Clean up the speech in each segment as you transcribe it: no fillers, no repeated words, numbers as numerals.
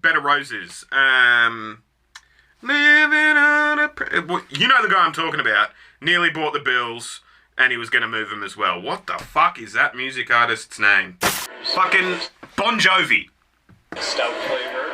Bed of Roses. Living on a... You know the guy I'm talking about. Nearly bought the Bills, and he was going to move them as well. What the fuck is that music artist's name? Fucking Bon Jovi. Stout flavor.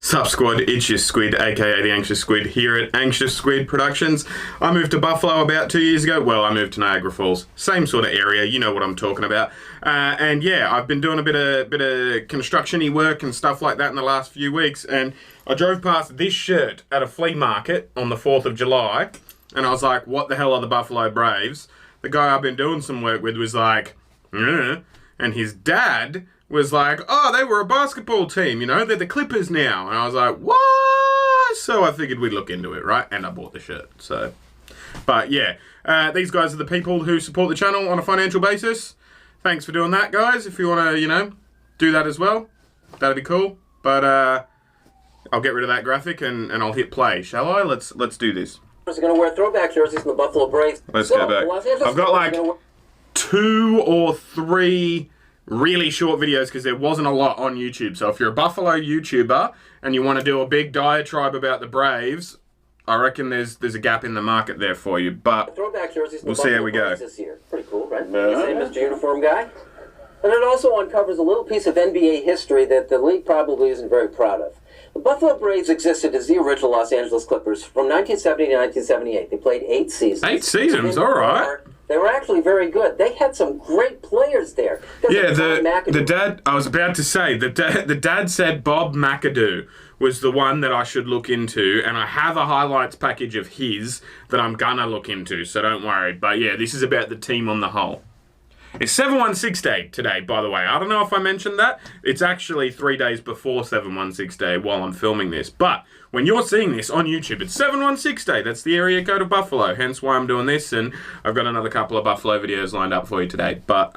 Sup squad, it's your Squid, aka the Anxious Squid, here at Anxious Squid Productions. I moved to Buffalo about 2 years ago. Well, I moved to Niagara Falls, same sort of area, you know what I'm talking about. And yeah, I've been doing a bit of construction-y work and stuff like that in the last few weeks, and I drove past this shirt at a flea market on the 4th of July, and I was like, what the hell are the Buffalo Braves? The guy I've been doing some work with was like, and his dad was like, oh, they were a basketball team, you know, they're the Clippers now. And I was like, what? So I figured we'd look into it, right? And I bought the shirt, so. But yeah, these guys are the people who support the channel on a financial basis. Thanks for doing that, guys. If you want to, you know, do that as well, that'd be cool. But I'll get rid of that graphic and I'll hit play, shall I? Let's do this. Are going to wear throwback jerseys in the Buffalo Braves. Let's go back. I've got like 2 or 3 really short videos because there wasn't a lot on YouTube. So if you're a Buffalo YouTuber and you want to do a big diatribe about the Braves, I reckon there's a gap in the market there for you. But throwback jerseys we'll see how we go. This year. Pretty cool, right? Same Mr. Uniform guy. And it also uncovers a little piece of NBA history that the league probably isn't very proud of. The Buffalo Braves existed as the original Los Angeles Clippers from 1970 to 1978. They played 8 seasons. 8 seasons, all right. They were actually very good. They had some great players there. Yeah, the dad, I was about to say, the dad said Bob McAdoo was the one that I should look into, and I have a highlights package of his that I'm gonna look into, so don't worry. But yeah, this is about the team on the whole. It's 716 Day today, by the way. I don't know if I mentioned that. It's actually 3 days before 716 Day while I'm filming this. But when you're seeing this on YouTube, it's 716 Day. That's the area code of Buffalo, hence why I'm doing this. And I've got another couple of Buffalo videos lined up for you today. But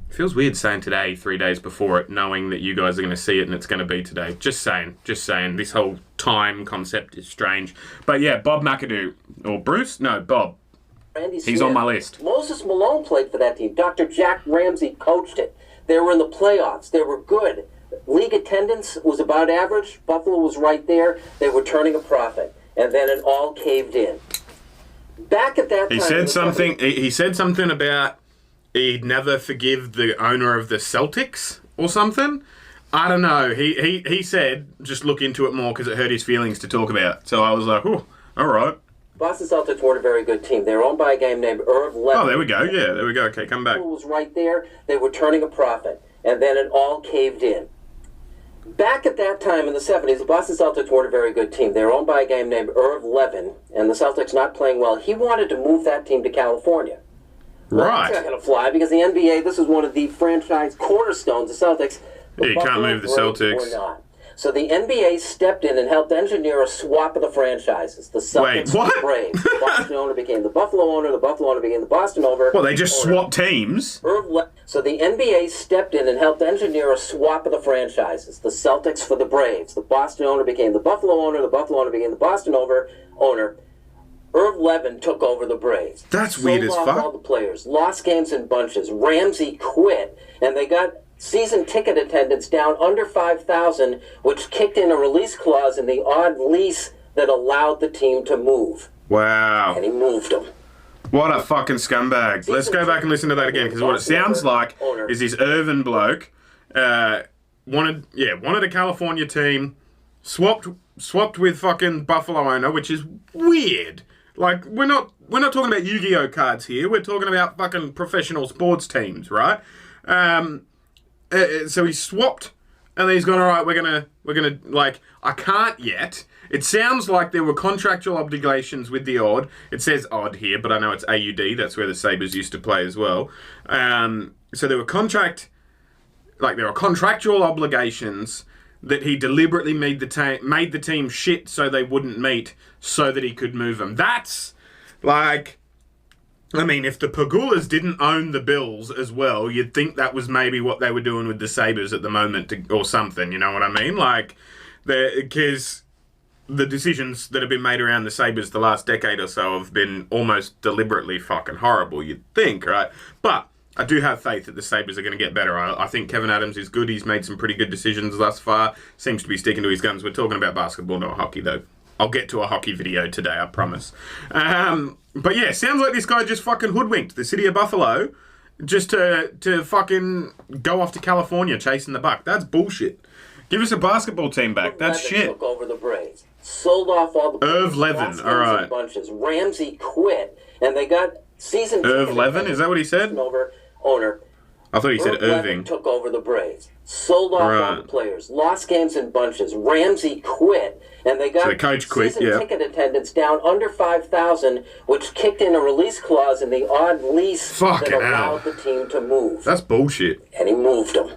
it feels weird saying today, 3 days before it, knowing that you guys are going to see it and it's going to be today. Just saying. This whole time concept is strange. But yeah, Bob McAdoo. Or Bruce? No, Bob. He's on my list. Moses Malone played for that team. Dr. Jack Ramsey coached it. They were in the playoffs. They were good. League attendance was about average. Buffalo was right there. They were turning a profit. And then it all caved in. Back at that time... He said something about he'd never forgive the owner of the Celtics or something. I don't know. He said just look into it more because it hurt his feelings to talk about. So I was like, oh, all right. Boston Celtics weren't a very good team. They were owned by a guy named Irv Levin. Oh, there we go. Yeah, there we go. Okay, come back. Was right there. They were turning a profit, and then it all caved in. Back at that time in the 70s, the Boston Celtics weren't a very good team. They were owned by a guy named Irv Levin, and the Celtics not playing well. He wanted to move that team to California. Right. Well, that's not going to fly because the NBA, this is one of the franchise cornerstones of Celtics. Yeah, you can't move the Celtics. Or not. So the NBA stepped in and helped engineer a swap of the franchises. The Celtics and the Braves. The Boston owner became the Buffalo owner. The Buffalo owner became the Boston owner. Well, they just swapped teams. So the NBA stepped in and helped engineer a swap of the franchises. The Celtics for the Braves. The Boston owner became the Buffalo owner. The Buffalo owner became the Boston owner. Irv Levin took over the Braves. That's weird as fuck. All the players. Lost games in bunches. Ramsey quit. And they got season ticket attendance down under 5,000, which kicked in a release clause in the odd lease that allowed the team to move. Wow. And he moved them. What a fucking scumbag. Let's go back and listen to that again, because what it sounds like is this Irvin bloke wanted a California team, swapped with fucking Buffalo owner, which is weird. Like, we're not talking about Yu-Gi-Oh cards here. We're talking about fucking professional sports teams, right? So he swapped, and then he's gone, all right, we're gonna, like, I can't yet. It sounds like there were contractual obligations with the Odd. It says Odd here, but I know it's AUD. That's where the Sabres used to play as well. So there were contractual obligations that he deliberately made the team shit so they wouldn't meet so that he could move them. That's, like, I mean, if the Pagulas didn't own the Bills as well, you'd think that was maybe what they were doing with the Sabres at the moment, or something, you know what I mean? Like, because the decisions that have been made around the Sabres the last decade or so have been almost deliberately fucking horrible, you'd think, right? But I do have faith that the Sabres are going to get better. I think Kevin Adams is good. He's made some pretty good decisions thus far. Seems to be sticking to his guns. We're talking about basketball, not hockey, though. I'll get to a hockey video today, I promise. But yeah, sounds like this guy just fucking hoodwinked the city of Buffalo just to fucking go off to California chasing the buck. That's bullshit. Give us a basketball team back. That's shit. Took over the Braves. Sold off all the Irv Levin, all right. Bunches. Ramsey quit, and they got season Irv Levin, is that what he said? Owner. I thought he said Irving. Levin took over the Braves. Sold off all the players. Lost games in bunches. Ramsey quit. And they got so the coach quit, season ticket attendance down under 5,000, which kicked in a release clause in the odd lease that allowed the team to move. That's bullshit. And he moved them.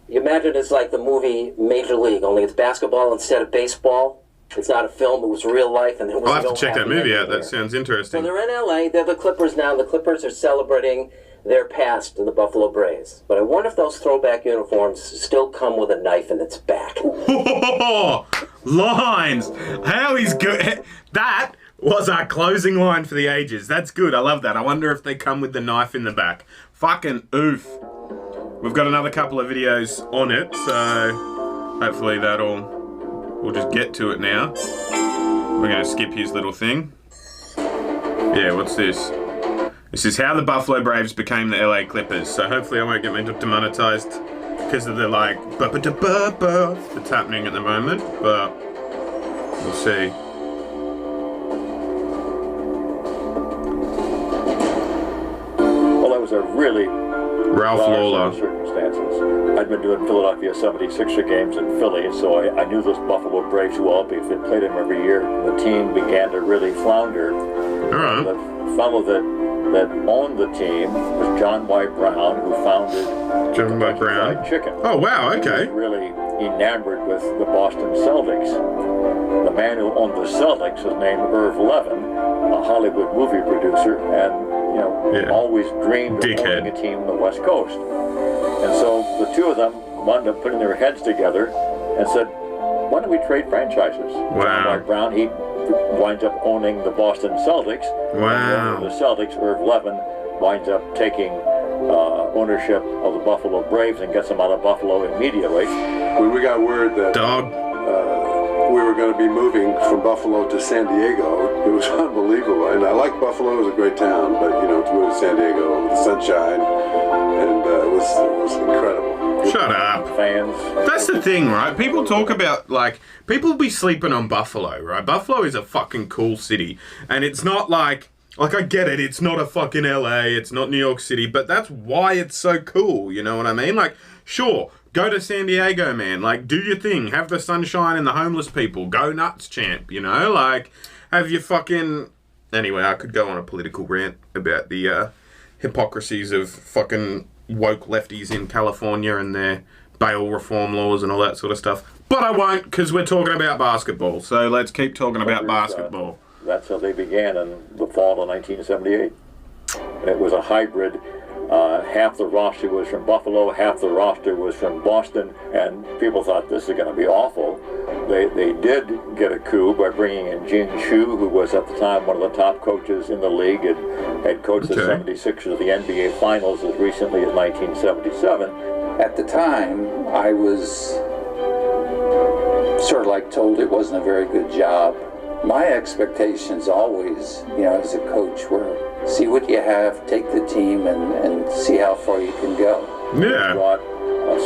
You imagine it's like the movie Major League, only it's basketball instead of baseball. It's not a film, it was real life. And there was I'll have to check that movie out. That sounds interesting. So they're in LA, they're the Clippers now. The Clippers are celebrating their past in the Buffalo Braves. But I wonder if those throwback uniforms still come with a knife in its back. Lines! How he's good. That was our closing line for the ages. That's good. I love that. I wonder if they come with the knife in the back. Fucking oof. We've got another couple of videos on it, so hopefully we'll just get to it now. We're going to skip his little thing. Yeah, what's this? This is how the Buffalo Braves became the LA Clippers. So hopefully I won't get demonetized because of the like that's happening at the moment, but we'll see. Well, that was a really Ralph Lawler. Circumstances. I'd been doing Philadelphia 76er games in Philly, so I knew those Buffalo Braves well because they played them every year. The team began to really flounder. All right. The fellow that owned the team was John Y. Brown, who founded John Y. Brown. Fried Chicken. Oh, wow, okay. He was really enamored with the Boston Celtics. The man who owned the Celtics was named Irv Levin, a Hollywood movie producer, and always dreamed of owning a team on the West Coast. And so the two of them wound up putting their heads together and said, why don't we trade franchises? Wow. John Y. Brown, he winds up owning the Boston Celtics. Wow. And the Celtics, Irv Levin, winds up taking ownership of the Buffalo Braves and gets them out of Buffalo immediately. When we got word that we were going to be moving from Buffalo to San Diego, it was unbelievable. And I like Buffalo; it was a great town, but to move to San Diego, the sunshine, and it was incredible. Shut up. Fans. That's the thing, right? People talk about, like, people be sleeping on Buffalo, right? Buffalo is a fucking cool city. And it's not like, I get it, it's not a fucking LA, it's not New York City, but that's why it's so cool, you know what I mean? Like, sure, go to San Diego, man. Like, do your thing. Have the sunshine and the homeless people. Go nuts, champ, Like, have your fucking... Anyway, I could go on a political rant about the hypocrisies of fucking woke lefties in California and their bail reform laws and all that sort of stuff. But I won't, because we're talking about basketball. So let's keep talking about basketball. That's how they began in the fall of 1978. It was a hybrid. Half the roster was from Buffalo, half the roster was from Boston, and people thought this is going to be awful. They did get a coup by bringing in Gene Shue, who was at the time one of the top coaches in the league and had coached the 76ers of the NBA Finals as recently as 1977. At the time, I was sort of like told it wasn't a very good job. My expectations always, as a coach, were see what you have, take the team, and see how far you can go. Yeah.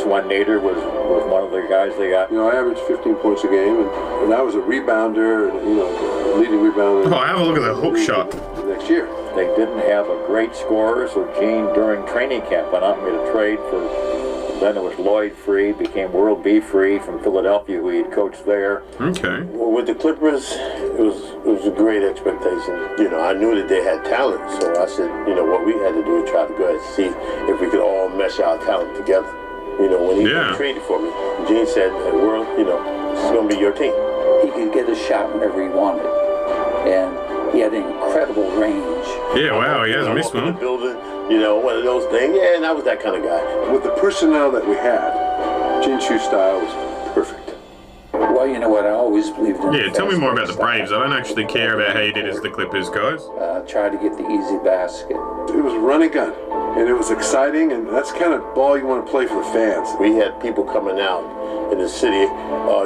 Swan Nader was one of the guys they got. I averaged 15 points a game, and I was a rebounder, and leading rebounder. Oh, have a look at that hook shot. Next year. They didn't have a great scorer, so Gene, during training camp, went out and made a trade for... Then it was Lloyd Free, became World B. Free from Philadelphia, who he'd coached there. Okay. Well, with the Clippers, it was a great expectation. I knew that they had talent, so I said, what we had to do is try to go ahead and see if we could all mesh our talent together. When he traded for me, Gene said, hey, world, this is going to be your team. He could get a shot whenever he wanted. And He had incredible range. Yeah, wow, he hasn't missed one. Building, you know, one of those things. Yeah, and I was that kind of guy. With the personnel that we had, Gene Shoe style was perfect. Well, you know what? I always believed in. Yeah, tell me more about the Braves. I don't actually care about how you did as the Clippers, guys. Try to get the easy basket. It was run and gun, and it was exciting, and that's the kind of ball you want to play for the fans. We had people coming out in the city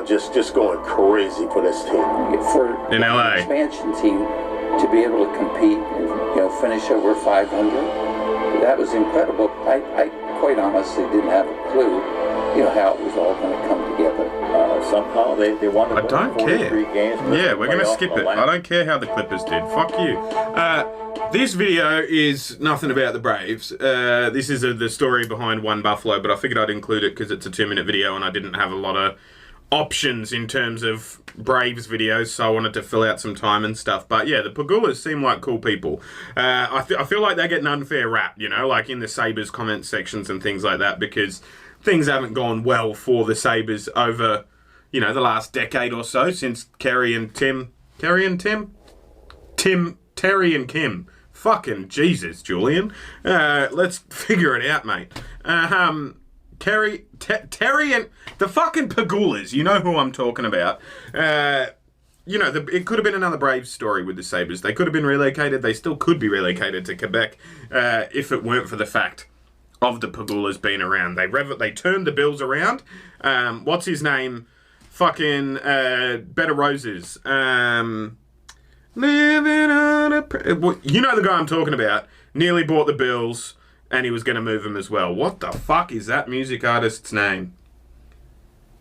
just going crazy for this team. For in LA. An expansion team to be able to compete and, you know, finish over 500, that was incredible. I quite honestly didn't have a clue, you know, how it was all going to come together. Somehow they won. I don't care. Games Yeah, we're going to skip it. I don't care how the Clippers did. Fuck you. This video is nothing about the Braves. This is the story behind One Buffalo, but I figured I'd include it because it's a 2-minute video and I didn't have a lot of options in terms of Braves videos, so I wanted to fill out some time and stuff. But yeah, the Pagulas seem like cool people. I feel like they get an unfair rap, you know, like in the Sabres comment sections and things like that, because things haven't gone well for the Sabres over, you know, the last decade or so, since Terry and Kim. Fucking Jesus, Julian. Let's figure it out, mate. Terry and the fucking Pagulas, you know who I'm talking about. You know, it could have been another Braves story with the Sabres. They could have been relocated. They still could be relocated to Quebec if it weren't for the fact of the Pagulas being around. They turned the Bills around. What's his name? Fucking Better Roses. Living on a... You know the guy I'm talking about. Nearly bought the Bills, and he was going to move them as well. What the fuck is that music artist's name?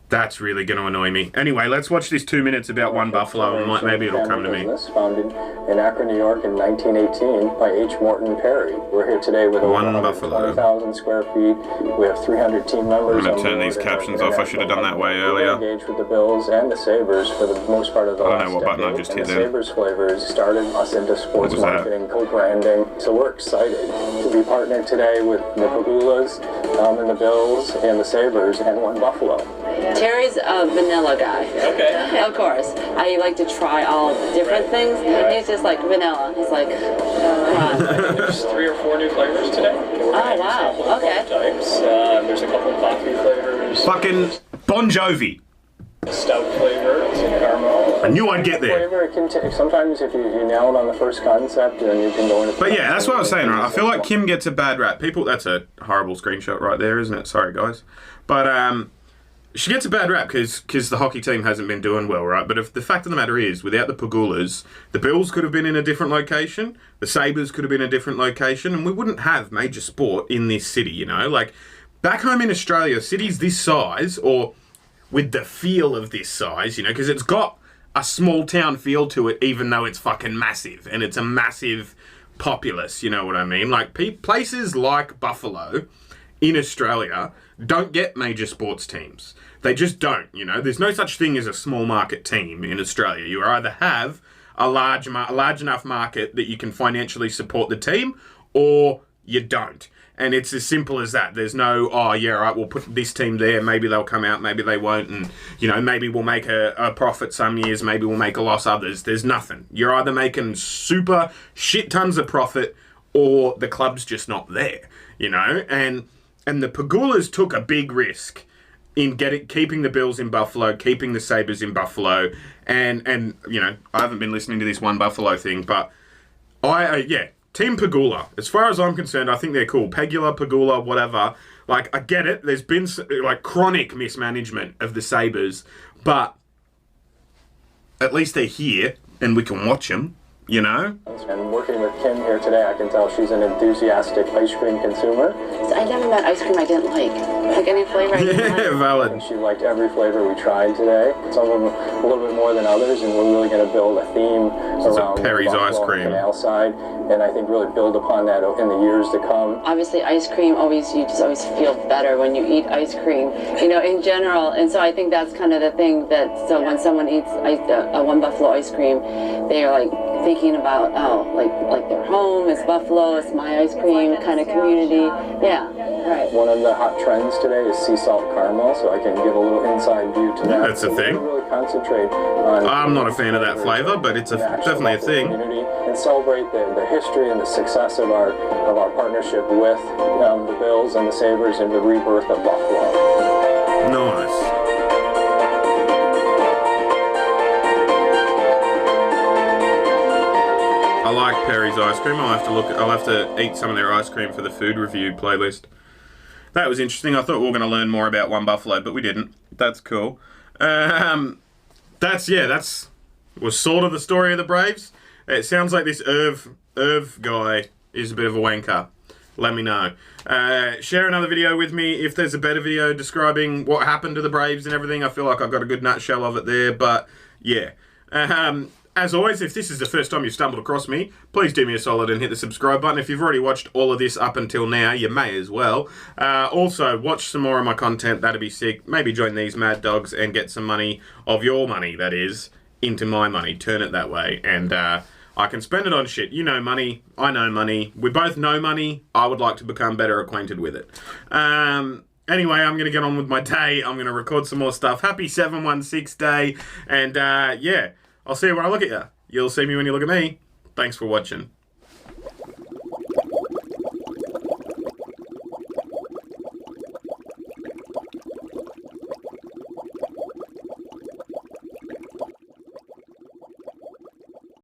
That's really going to annoy me. Anyway, let's watch this 2 minutes about One Buffalo, and maybe it'll come to me. Founded in Akron, New York in 1918 by H. Morton Perry. We're here today with over 120,000 square feet. We have 300 team members. I'm going to turn these captions off. I should have done that way earlier. Engaged with the Bills and the Sabres for the most part of the last decade. I don't know what button I just hit there. The Sabres flavors started us into sports marketing, co-branding. So we're excited to be partnered today with the Pagulas and the Bills and the Sabres and One Buffalo. Terry's a vanilla guy. Okay. Of course. I like to try all different things. He's just like vanilla. He's like, There's 3 or 4 new flavors today. Oh, wow. Okay. Types. There's a couple of coffee flavors. Fucking Bon Jovi. Stout flavor, caramel. I knew I'd get there. Flavor, it can take, sometimes if you nail it on the first concept, then you can go into... But yeah, that's what I was saying, right? I feel like Kim gets a bad rap. People, that's a horrible screenshot right there, isn't it? Sorry, guys. But, she gets a bad rap because the hockey team hasn't been doing well, right? But if the fact of the matter is, without the Pagulas, the Bills could have been in a different location, the Sabres could have been in a different location, and we wouldn't have major sport in this city, you know? Like, back home in Australia, cities this size, or with the feel of this size, you know, because it's got a small town feel to it, even though it's fucking massive, and it's a massive populace, you know what I mean? Like, places like Buffalo in Australia don't get major sports teams. They just don't, you know. There's no such thing as a small market team in Australia. You either have a large enough market that you can financially support the team, or you don't. And it's as simple as that. There's no, oh, yeah, all right, we'll put this team there. Maybe they'll come out, maybe they won't. And, you know, maybe we'll make a profit some years, maybe we'll make a loss others. There's nothing. You're either making super shit tons of profit, or the club's just not there, you know. And the Pagulas took a big risk in keeping the Bills in Buffalo, keeping the Sabres in Buffalo, and you know, I haven't been listening to this One Buffalo thing, but Team Pagula. As far as I'm concerned, I think they're cool. Pagula, whatever. Like, I get it. There's been like chronic mismanagement of the Sabres, but at least they're here and we can watch them. You know? And working with Kim here today, I can tell she's an enthusiastic ice cream consumer. I never met ice cream I didn't like. Like any flavor I didn't like. Yeah, valid. And she liked every flavor we tried today. Some of them a little bit more than others, and we're really going to build a theme around Perry's the ice cream canal side, and I think really build upon that in the years to come. Obviously, ice cream, you just always feel better when you eat ice cream, you know, in general. And so I think that's kind of the thing that, so when someone eats a One Buffalo ice cream, they're like, thinking about, like their home is Buffalo, it's my ice cream kind of community. Yeah, right. One of the hot trends today is sea salt caramel, so I can give a little inside view to that. That's a thing. Really concentrate on. I'm not a fan of that flavor, but it's definitely a thing. And celebrate the history and the success of our partnership with the Bills and the Sabres and the rebirth of Buffalo. Nice. I like Perry's ice cream. I'll have to eat some of their ice cream for the food review playlist. That was interesting. I thought we were going to learn more about One Buffalo, but we didn't. That's cool. That's was sort of the story of the Braves. It sounds like this Irv guy is a bit of a wanker. Let me know. Share another video with me if there's a better video describing what happened to the Braves and everything. I feel like I've got a good nutshell of it there, but yeah. As always, if this is the first time you've stumbled across me, please do me a solid and hit the subscribe button. If you've already watched all of this up until now, you may as well. Also, watch some more of my content. That'd be sick. Maybe join these mad dogs and get some money, of your money, that is, into my money. Turn it that way. And I can spend it on shit. You know money. I know money. We both know money. I would like to become better acquainted with it. Anyway, I'm going to get on with my day. I'm going to record some more stuff. Happy 716 day. And yeah. I'll see you when I look at you. You'll see me when you look at me. Thanks for watching.